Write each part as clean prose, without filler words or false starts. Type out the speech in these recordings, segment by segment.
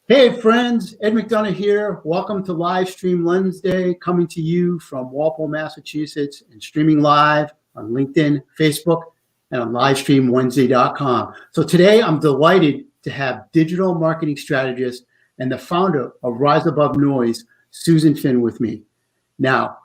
Hey friends, Ed McDonough here. Welcome to Live Stream Wednesday, coming to you from Walpole, Massachusetts, and streaming live on LinkedIn, Facebook, and on livestreamwednesday.com. So today I'm delighted to have digital marketing strategist and the founder of Rise Above Noise, Susan Finn, with me. Now,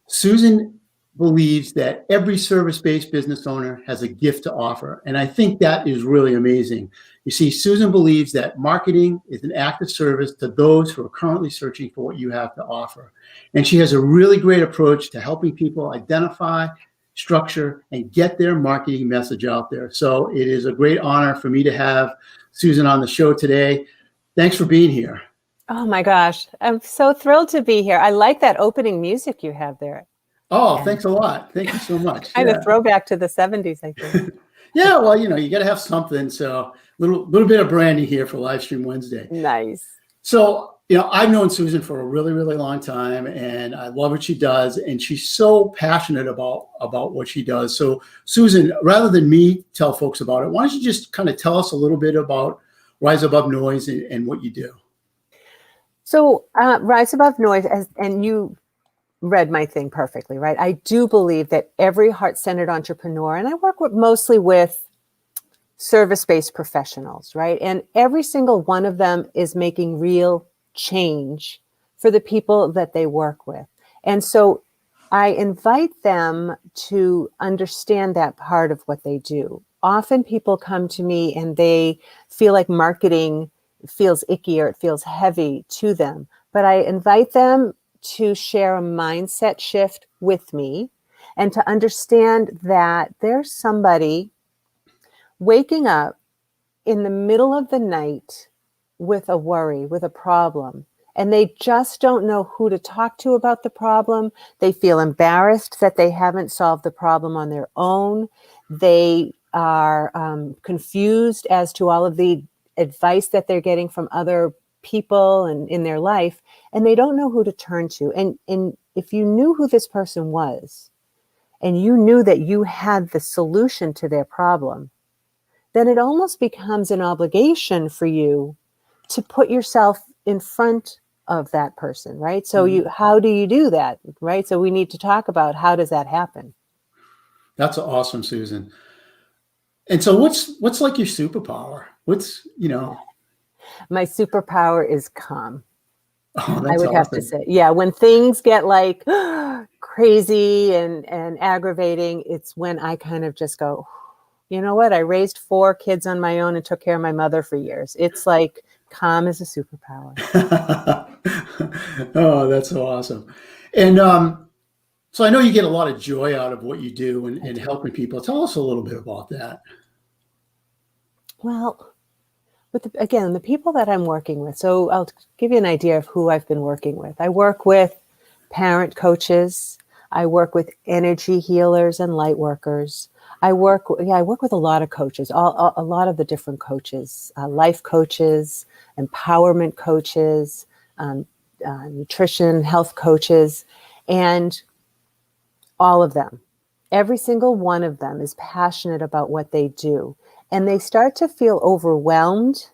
Susan believes that every service-based business owner has a gift to offer, and I think that is really amazing. You see, Susan believes that marketing is an act of service to those who are currently searching for what you have to offer. And she has a really great approach to helping people identify, structure, and get their marketing message out there. So it is a great honor for me to have Susan on the show today. Thanks for being here. Oh my gosh, I'm so thrilled to be here. I like that opening music you have there. Oh, thanks a lot. Thank you so much. Kind of throwback to the 70s, I think. Yeah, well, you got to have something. So little bit of branding here for Livestream Wednesday. Nice. So, I've known Susan for a really, really long time, and I love what she does. And she's so passionate about what she does. So, Susan, rather than me tell folks about it, why don't you just kind of tell us a little bit about Rise Above Noise and what you do? So, Rise Above Noise, and you read my thing perfectly, right? I do believe that every heart-centered entrepreneur, and I work mostly with service-based professionals, right? And every single one of them is making real change for the people that they work with. And so I invite them to understand that part of what they do. Often people come to me and they feel like marketing feels icky or it feels heavy to them, but I invite them to share a mindset shift with me and to understand that there's somebody waking up in the middle of the night with a worry, with a problem, and they just don't know who to talk to about the problem. They feel embarrassed that they haven't solved the problem on their own. They are confused as to all of the advice that they're getting from other people and in their life, and they don't know who to turn to. And if you knew who this person was, and you knew that you had the solution to their problem, then it almost becomes an obligation for you to put yourself in front of that person, right? So how do you do that, right? So we need to talk about how does that happen? That's awesome, Susan. And so what's like your superpower? My superpower is calm. Oh, I would have to say, yeah, when things get like crazy and aggravating, it's when I kind of just go, you know what? I raised 4 kids on my own and took care of my mother for years. It's like calm is a superpower. Oh, that's so awesome. And so I know you get a lot of joy out of what you do and helping people. Tell us a little bit about that. Well, again, the people that I'm working with. So I'll give you an idea of who I've been working with. I work with parent coaches. I work with energy healers and light workers. I work with a lot of coaches, a lot of the different coaches, life coaches, empowerment coaches, nutrition, health coaches, and all of them. Every single one of them is passionate about what they do. And they start to feel overwhelmed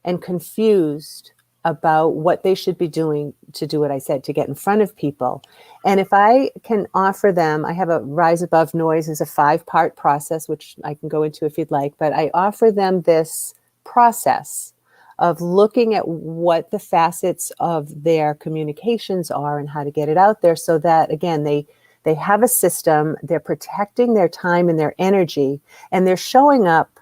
and confused about what they should be doing to do what I said, to get in front of people. And if I can offer them, I have a Rise Above Noise is a 5-part process, which I can go into if you'd like, but I offer them this process of looking at what the facets of their communications are and how to get it out there so that, again, they have a system, they're protecting their time and their energy, and they're showing up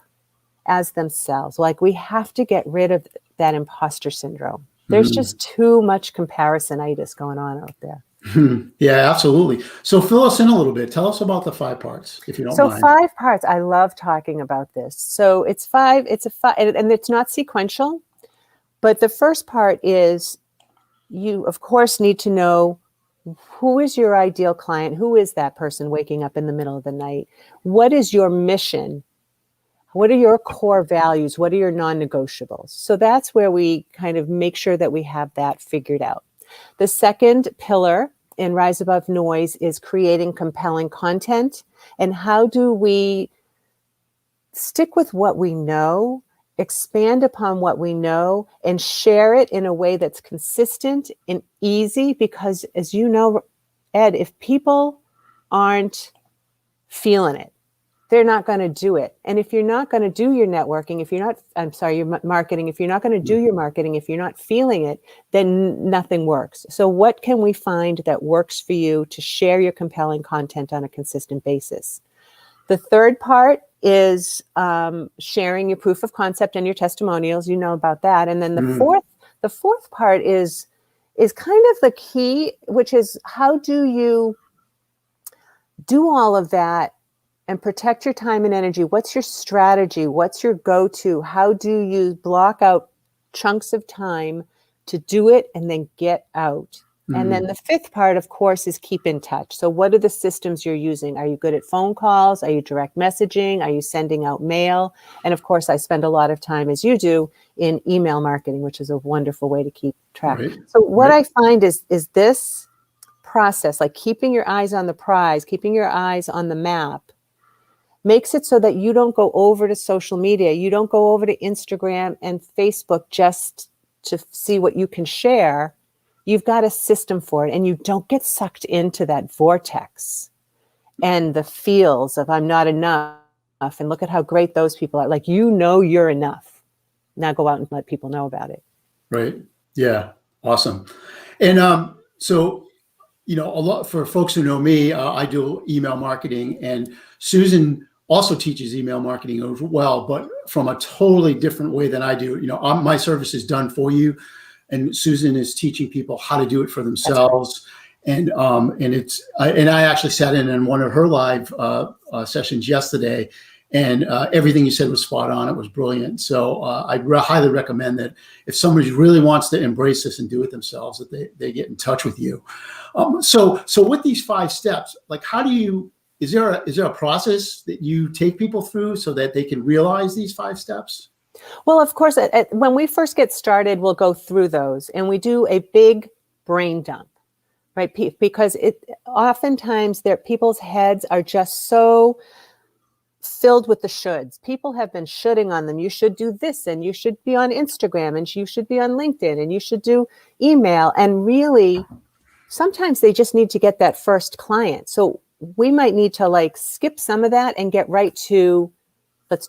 as themselves. Like, we have to get rid of that imposter syndrome. There's just too much comparisonitis going on out there. Yeah, absolutely. So fill us in a little bit. Tell us about the 5 parts, if you don't mind. So 5 parts. I love talking about this. So it's 5, and it's not sequential, but the first part is you, of course, need to know who is your ideal client? Who is that person waking up in the middle of the night? What is your mission? What are your core values? What are your non-negotiables? So that's where we kind of make sure that we have that figured out. The second pillar in Rise Above Noise is creating compelling content. And how do we stick with what we know expand upon what we know and share it in a way that's consistent and easy, because as you know, Ed, if people aren't feeling it, they're not going to do it. And if you're not going to do your networking, your marketing, if you're not going to do your marketing, if you're not feeling it, then nothing works. So what can we find that works for you to share your compelling content on a consistent basis? The third part is sharing your proof of concept and your testimonials. You know about that. And then the fourth part is kind of the key, which is, how do you do all of that and protect your time and energy? What's your strategy? What's your go-to? How do you block out chunks of time to do it and then get out? And then the fifth part, of course, is keep in touch. So what are the systems you're using? Are you good at phone calls? Are you direct messaging? Are you sending out mail? And of course, I spend a lot of time, as you do, in email marketing, which is a wonderful way to keep track. Right. So what I find is this process, like keeping your eyes on the prize, keeping your eyes on the map, makes it so that you don't go over to social media. You don't go over to Instagram and Facebook just to see what you can share. You've got a system for it, and you don't get sucked into that vortex and the feels of I'm not enough, and look at how great those people are. Like, you're enough. Now go out and let people know about it. Right. Yeah. Awesome. And so, a lot for folks who know me, I do email marketing, and Susan also teaches email marketing as well, but from a totally different way than I do. My service is done for you, and Susan is teaching people how to do it for themselves. And I actually sat in one of her live sessions yesterday, and everything you said was spot on. It was brilliant. So I highly recommend that if somebody really wants to embrace this and do it themselves, that they get in touch with you. So with these 5 steps, like, is there a process that you take people through so that they can realize these 5 steps? Well, of course, when we first get started, we'll go through those, and we do a big brain dump, right? Because oftentimes people's heads are just so filled with the shoulds. People have been shoulding on them. You should do this, and you should be on Instagram, and you should be on LinkedIn, and you should do email. And really, sometimes they just need to get that first client. So we might need to skip some of that and get right to, let's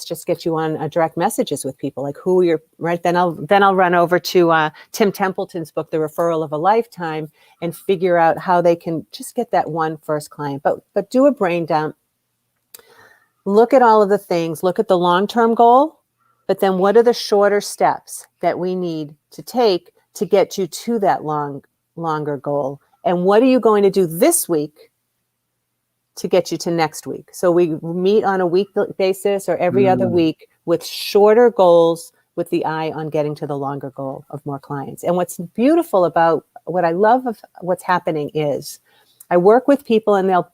just get you on direct messages with people, like who you're, right? Then I'll run over to Tim Templeton's book, The Referral of a Lifetime, and figure out how they can just get that one first client. But do a brain dump. Look at all of the things, look at the long-term goal, but then what are the shorter steps that we need to take to get you to that longer goal? And what are you going to do this week to get you to next week? So we meet on a week basis or every other week with shorter goals, with the eye on getting to the longer goal of more clients. And what's beautiful about what I love of what's happening is I work with people, and they'll,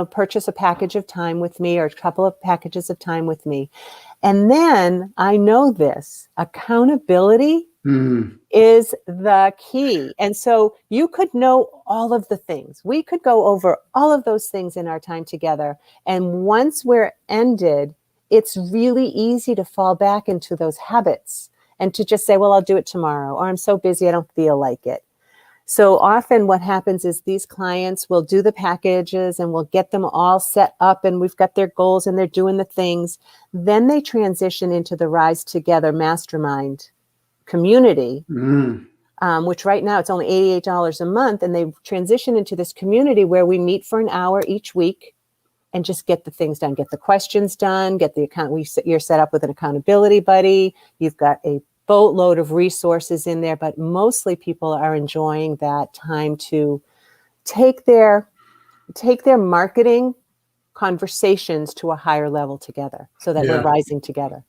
purchase a package of time with me or a couple of packages of time with me. And then I know this accountability is the key. And so you could know all of the things. We could go over all of those things in our time together. And once we're ended, it's really easy to fall back into those habits and to just say, well, I'll do it tomorrow, or I'm so busy, I don't feel like it. So often what happens is these clients will do the packages and we'll get them all set up, and we've got their goals and they're doing the things. Then they transition into the Rise Together Mastermind community, which right now it's only $88 a month. And they transition into this community where we meet for an hour each week and just get the things done, get the questions done, get the account. You're set up with an accountability buddy. You've got a boatload of resources in there, but mostly people are enjoying that time to take their marketing conversations to a higher level together, so that we're rising together.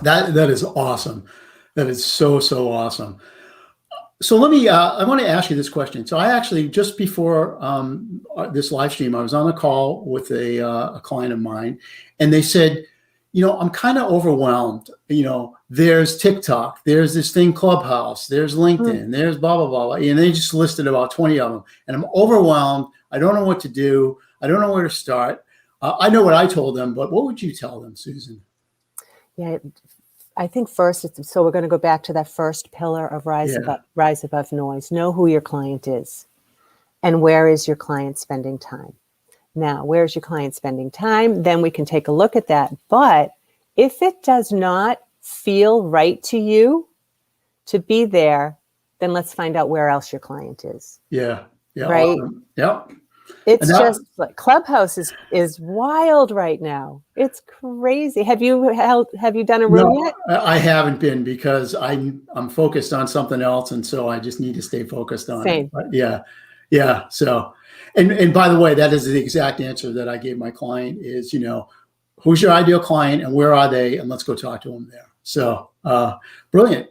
That is awesome. That is so awesome. So let me, I want to ask you this question. So I actually, just before this live stream, I was on a call with a client of mine, and they said, I'm kind of overwhelmed. There's TikTok, there's this thing, Clubhouse, there's LinkedIn, there's blah, blah, blah. And they just listed about 20 of them. And I'm overwhelmed. I don't know what to do. I don't know where to start. I know what I told them, but what would you tell them, Susan? Yeah, I think first, so we're going to go back to that first pillar of rise above noise. Know who your client is and where is your client spending time. Now, where's your client spending time? Then we can take a look at that. But if it does not feel right to you to be there, then let's find out where else your client is. Yeah. Yeah. Right. Awesome. Yep. It's just like Clubhouse is wild right now. It's crazy. Have you done a room yet? I haven't been because I'm focused on something else, and so I just need to stay focused on it. But yeah. So, and by the way, that is the exact answer that I gave my client is, who's your ideal client and where are they, and let's go talk to them there. So, brilliant.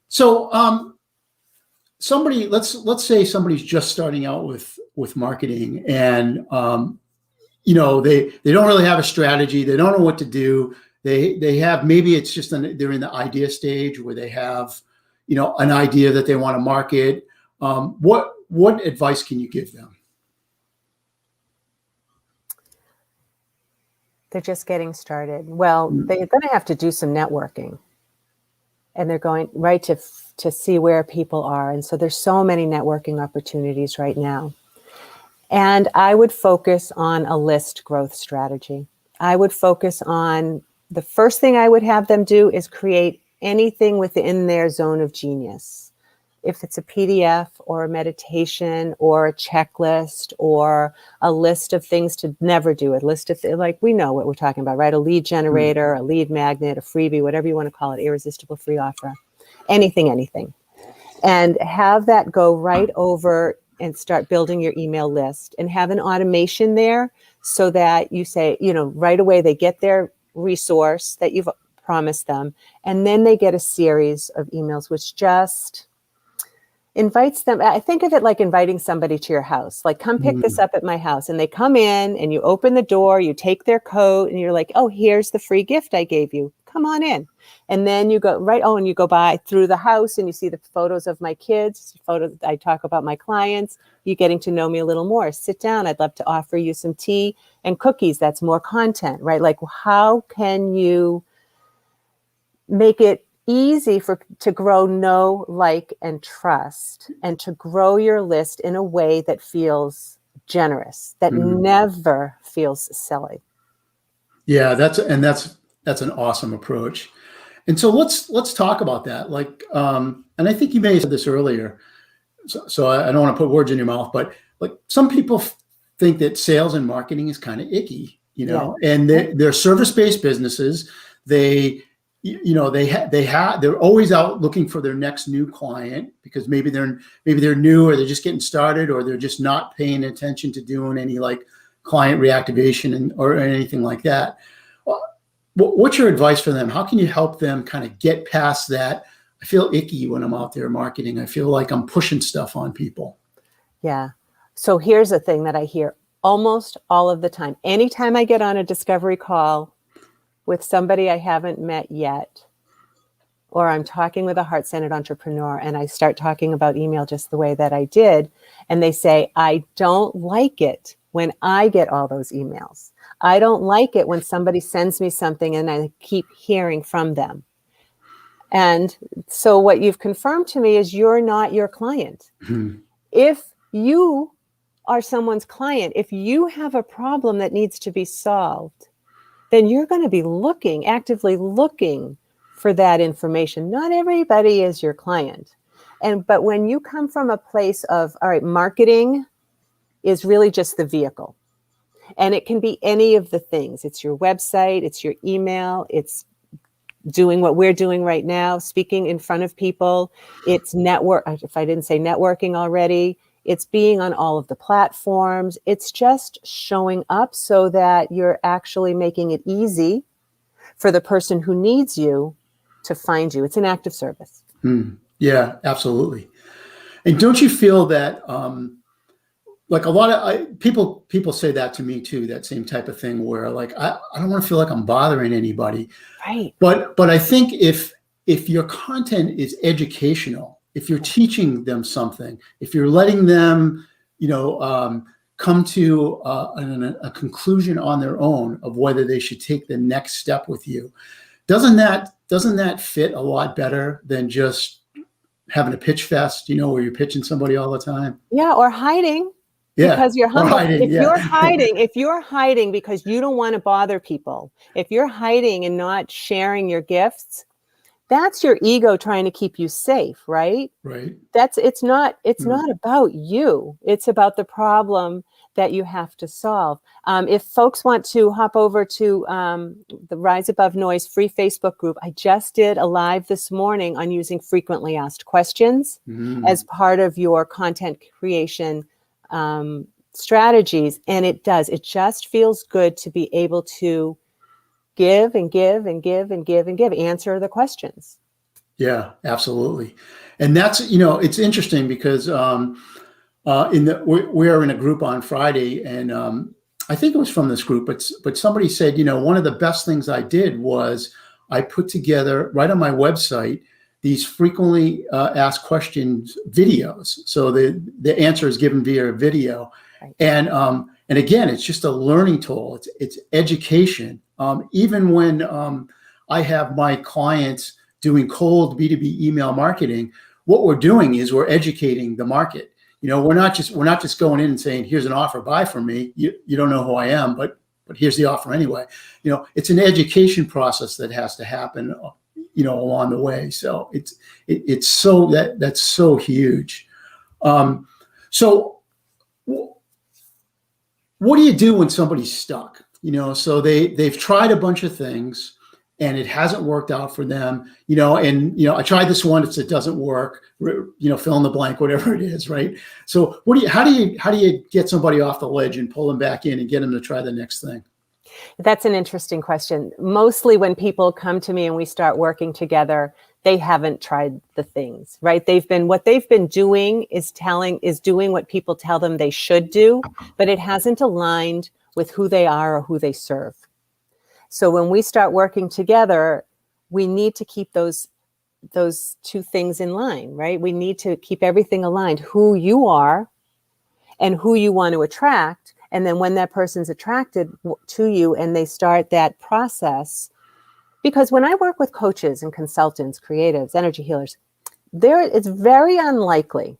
So, let's say somebody's just starting out with marketing, and they don't really have a strategy. They don't know what to do. They have, maybe it's just they're in the idea stage where they have an idea that they want to market. What advice can you give them? They're just getting started. Well, they're going to have to do some networking, and they're going right to see where people are. And so there's so many networking opportunities right now. And I would focus on a list growth strategy. I would focus on, the first thing I would have them do is create anything within their zone of genius. If it's a PDF or a meditation or a checklist or a list of things to never do, a list of, like, we know what we're talking about, right? A lead generator, a lead magnet, a freebie, whatever you want to call it, irresistible free offer, anything. And have that go right over and start building your email list, and have an automation there so that you say, right away they get their resource that you've promised them, and then they get a series of emails which just invites them. I think of it like inviting somebody to your house, like, come pick this up at my house. And they come in and you open the door, you take their coat, and you're like, oh, here's the free gift I gave you. Come on in. And then you go and you go by through the house and you see the photos of my kids, photos. I talk about my clients, you getting to know me a little more. Sit down. I'd love to offer you some tea and cookies. That's more content, right? Like, how can you make it easy to grow know, like, and trust, and to grow your list in a way that feels generous, that never feels silly. Yeah, that's an awesome approach. And so let's talk about that. Like, and I think you may have said this earlier, so I don't want to put words in your mouth, but like, some people think that sales and marketing is kind of icky, and they're service-based businesses. They're always out looking for their next new client, because maybe they're new, or they're just getting started, or they're just not paying attention to doing any like client reactivation or anything like that. What's your advice for them? How can you help them kind of get past that? I feel icky when I'm out there marketing. I feel like I'm pushing stuff on people. Yeah. So here's the thing that I hear almost all of the time. Anytime I get on a discovery call with somebody I haven't met yet, or I'm talking with a heart-centered entrepreneur and I start talking about email just the way that I did, and they say, I don't like it when I get all those emails. I don't like it when somebody sends me something and I keep hearing from them. And so what you've confirmed to me is you're not your client. If you are someone's client, if you have a problem that needs to be solved, then you're going to be actively looking for that information. Not everybody is your client. But when you come from a place of, all right, marketing is really just the vehicle. And it can be any of the things. It's your website, it's your email, it's doing what we're doing right now, speaking in front of people. It's if I didn't say networking already, it's being on all of the platforms. It's just showing up so that you're actually making it easy for the person who needs you to find you. It's an act of service. Yeah, absolutely. And don't you feel that, like, a lot of people say that to me too, that same type of thing, where like, I don't want to feel like I'm bothering anybody. Right. But I think if your content is educational, if you're teaching them something, if you're letting them, come to a conclusion on their own of whether they should take the next step with you. Doesn't that fit a lot better than just having a pitch fest, where you're pitching somebody all the time? Yeah, or hiding. Yeah, because you're humble. hiding, If you're hiding because you don't want to bother people, if you're hiding and not sharing your gifts, that's your ego trying to keep you safe, right? Right. It's not about you. It's about the problem that you have to solve. If folks want to hop over to the Rise Above Noise free Facebook group, I just did a live this morning on using frequently asked questions as part of your content creation strategies. And it just feels good to be able to give and give and give and give and give, answer the questions. Yeah, absolutely. And that's, it's interesting because we are in a group on Friday, and I think it was from this group, but somebody said, one of the best things I did was I put together right on my website these frequently asked questions videos. So the answer is given via a video. Right. And again, it's just a learning tool. It's education. Even when I have my clients doing cold B2B email marketing, what we're doing is we're educating the market. We're not just going in and saying, here's an offer, buy from me. You don't know who I am, but here's the offer anyway. It's an education process that has to happen, along the way. So it's so that's so huge. So what do you do when somebody's stuck? So they've tried a bunch of things and it hasn't worked out for them, I tried this one, it doesn't work, fill in the blank, whatever it is. Right. So how do you get somebody off the ledge and pull them back in and get them to try the next thing? That's an interesting question. Mostly when people come to me and we start working together, they haven't tried the things, right? What they've been doing is doing what people tell them they should do, but it hasn't aligned with who they are or who they serve. So when we start working together, we need to keep those two things in line, right? We need to keep everything aligned, who you are and who you want to attract. And then when that person's attracted to you and they start that process, because when I work with coaches and consultants, creatives, energy healers, it's very unlikely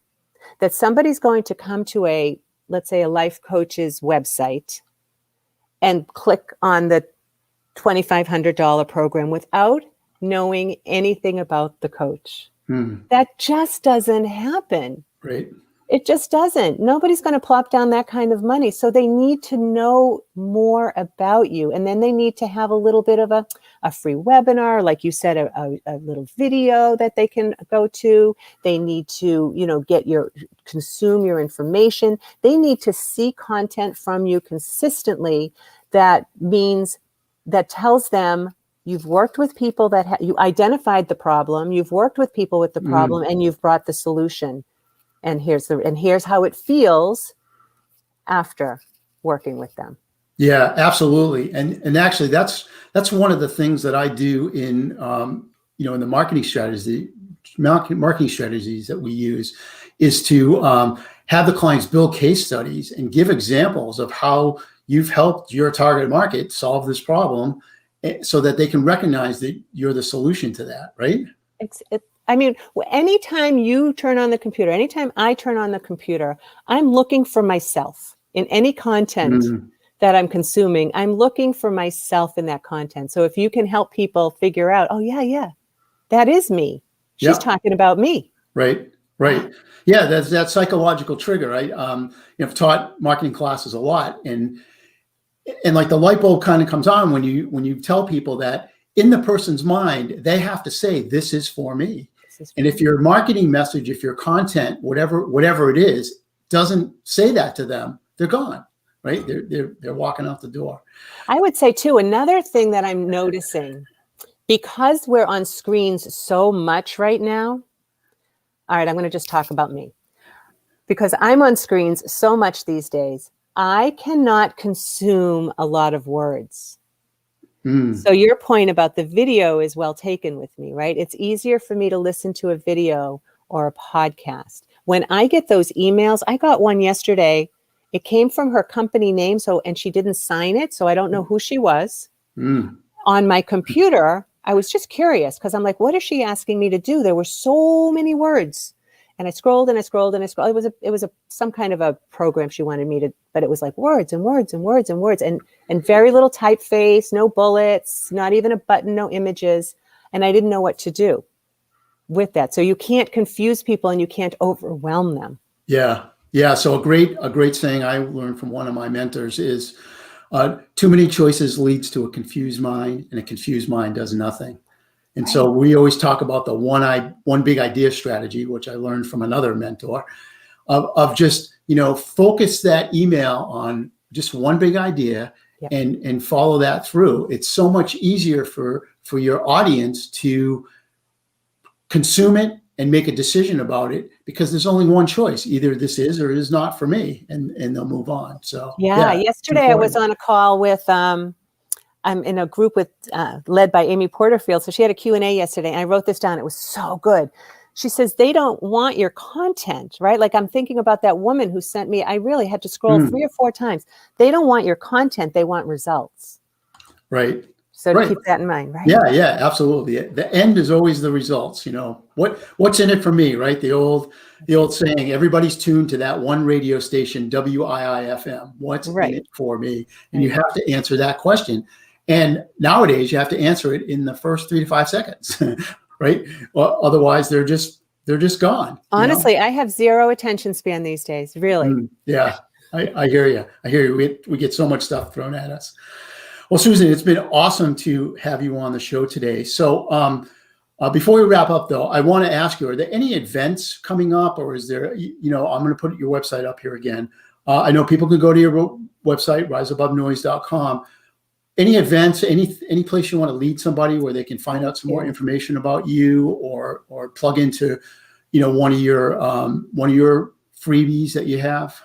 that somebody's going to come to let's say a life coach's website and click on the $2,500 program without knowing anything about the coach. That just doesn't happen. Right. It just doesn't. Nobody's going to plop down that kind of money. So they need to know more about you. And then they need to have a little bit of a free webinar, like you said, a little video that they can go to. They need to, consume your information. They need to see content from you consistently. That tells them you've worked with people you identified the problem, you've worked with people with the problem, and you've brought the solution. And here's how it feels after working with them. Yeah, absolutely. And actually that's one of the things that I do in in the marketing strategies that we use is to have the clients build case studies and give examples of how you've helped your target market solve this problem so that they can recognize that you're the solution to that, right? Anytime you turn on the computer, anytime I turn on the computer, I'm looking for myself in any content that I'm consuming. I'm looking for myself in that content. So if you can help people figure out, oh yeah, that is me. She's talking about me. Right. Yeah, that's that psychological trigger, right? I've taught marketing classes a lot, and like the light bulb kind of comes on when you tell people that in the person's mind, they have to say, this is for me. And if your marketing message, if your content, whatever it is, doesn't say that to them, they're gone, right? They're walking out the door. I would say too, another thing that I'm noticing, because we're on screens so much right now. All right, I'm going to just talk about me. Because I'm on screens so much these days, I cannot consume a lot of words. So your point about the video is well taken with me, right? It's easier for me to listen to a video or a podcast. When I get those emails, I got one yesterday It came from her company name. And she didn't sign it. So I don't know who she was. On my computer, I was just curious because I'm like, what is she asking me to do? There were so many words. And I scrolled and I scrolled and I scrolled. It was some kind of a program she wanted me to, but it was like words and words and words and words and very little typeface, no bullets, not even a button, no images. And I didn't know what to do with that. So you can't confuse people and you can't overwhelm them. Yeah. Yeah. So a great saying I learned from one of my mentors is too many choices leads to a confused mind, and a confused mind does nothing. And so we always talk about the one big idea strategy, which I learned from another mentor, of just, focus that email on just one big idea and follow that through. It's so much easier for your audience to consume it and make a decision about it because there's only one choice. Either this is or is not for me, and they'll move on. So yesterday I was on a call with I'm in a group with led by Amy Porterfield. So she had a Q&A yesterday and I wrote this down. It was so good. She says, they don't want your content, right? Like I'm thinking about that woman who sent me, I really had to scroll 3 or 4 times. They don't want your content. They want results. Right. So to keep that in mind, right? Yeah, absolutely. The end is always the results. What's in it for me, right? The old saying, everybody's tuned to that one radio station, WIIFM. What's in it for me? And you have to answer that question. And nowadays you have to answer it in the first 3 to 5 seconds, right? Well, otherwise they're just gone. Honestly, I have 0 attention span these days, really. Yeah, I hear you. We get so much stuff thrown at us. Well, Susan, it's been awesome to have you on the show today. So before we wrap up, though, I want to ask you, are there any events coming up, or is there, I'm going to put your website up here again. I know people can go to your website, riseabovenoise.com. Any events, any place you want to lead somebody where they can find out some more information about you, or plug into, one of your freebies that you have?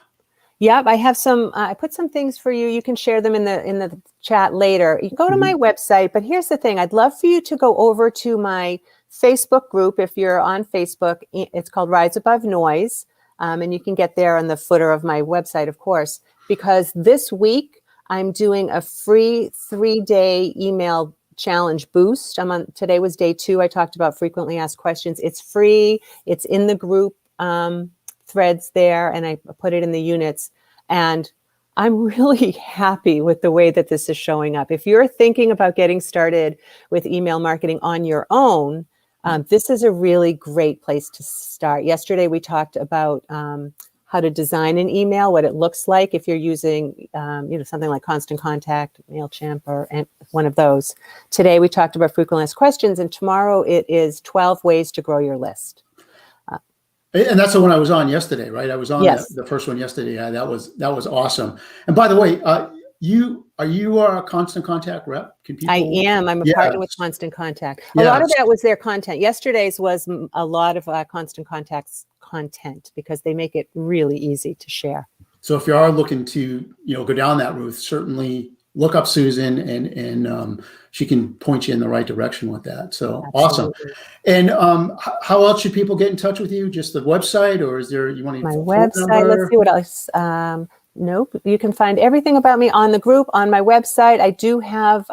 Yep, I have some. I put some things for you. You can share them in the chat later. You can go to my website, but here's the thing: I'd love for you to go over to my Facebook group if you're on Facebook. It's called Rise Above Noise, and you can get there on the footer of my website, of course. Because this week I'm doing a free 3-day email challenge boost. Today was day 2. I talked about frequently asked questions. It's free. It's in the group threads there, and I put it in the units. And I'm really happy with the way that this is showing up. If you're thinking about getting started with email marketing on your own, this is a really great place to start. Yesterday, we talked about how to design an email, what it looks like if you're using, something like Constant Contact, MailChimp, or one of those. Today, we talked about frequently asked questions, and tomorrow it is 12 ways to grow your list. And that's the one I was on yesterday, right? I was on the first one yesterday. Yeah, that was awesome. And by the way, are you a Constant Contact rep? Can people? I am. I'm a partner with Constant Contact. A lot of that was their content. Yesterday's was a lot of Constant Contact's content because they make it really easy to share. So if you are looking to go down that route, certainly look up Susan, and she can point you in the right direction with that. So awesome. And how else should people get in touch with you? Just the website, or is there, you want to my website? Let's see what else. Nope. You can find everything about me on the group on my website. I do have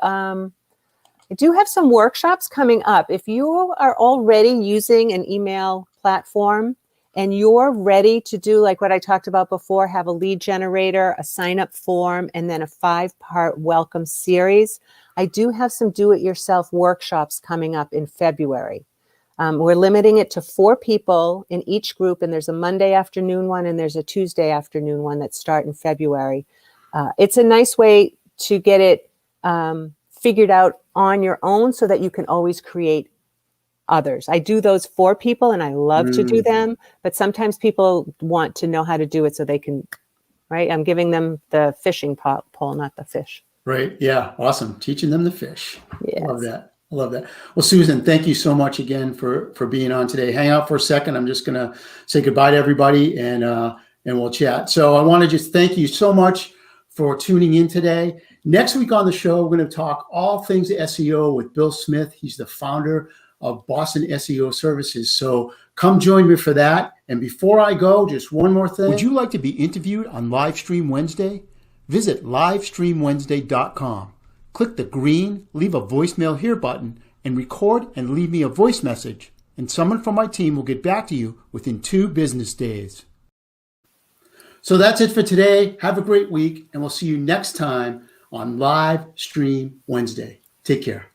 some workshops coming up. If you are already using an email platform and you're ready to do like what I talked about before, have a lead generator, a sign-up form, and then a 5-part welcome series, I do have some do-it-yourself workshops coming up in February. We're limiting it to 4 people in each group, and there's a Monday afternoon one and there's a Tuesday afternoon one that start in February. It's a nice way to get it figured out on your own so that you can always create others. I do those for people and I love to do them, but sometimes people want to know how to do it so they can, right? I'm giving them the fishing pole, not the fish. Right. Yeah. Awesome. Teaching them to fish. Yes. Love that. I love that. Well, Susan, thank you so much again for being on today. Hang out for a second. I'm just going to say goodbye to everybody and we'll chat. So I want to just thank you so much for tuning in today. Next week on the show, we're going to talk all things SEO with Bill Smith. He's the founder of Boston SEO Services. So come join me for that. And before I go, just one more thing. Would you like to be interviewed on Livestream Wednesday? Visit livestreamwednesday.com. Click the green Leave a Voicemail Here button and record and leave me a voice message. And someone from my team will get back to you within 2 business days. So that's it for today. Have a great week, and we'll see you next time on Live Stream Wednesday. Take care.